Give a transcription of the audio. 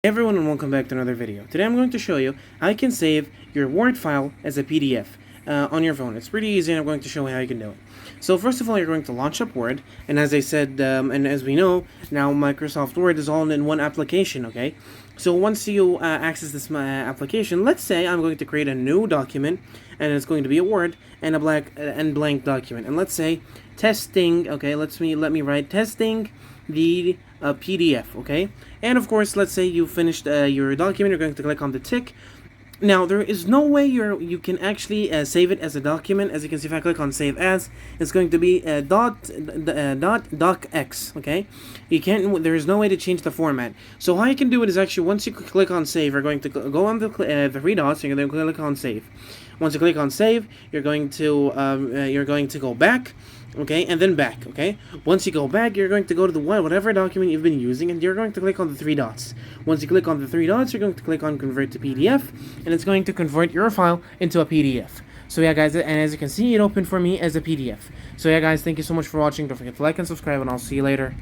Hey everyone, and welcome back to another video. Today I'm going to show you how you can save your Word file as a PDF on your phone. It's pretty easy, and I'm going to show you how you can do it. So first of all, you're going to launch up Word, and as I said, and as we know, now Microsoft Word is all in one application, okay? So once you access this application, let's say I'm going to create a new document, and it's going to be a Word and a blank document. And let's say testing, okay, let me write testing the PDF, okay? And of course, let's say you finished your document, you're going to click on the tick. Now, there is no way you can actually save it as a document. As you can see, if I click on Save As, it's going to be .docx, okay? You can't, there is no way to change the format. So how you can do it is actually, once you click on Save, you're going to go on the three dots, and you're going to click on Save. Once you click on Save, you're going to go back, okay, and then back, okay? Once you go back, you're going to go to the whatever document you've been using, and you're going to click on the three dots. Once you click on the three dots, you're going to click on Convert to PDF, and it's going to convert your file into a PDF. So yeah, guys, and as you can see, it opened for me as a PDF. So yeah, guys, thank you so much for watching. Don't forget to like and subscribe, and I'll see you later.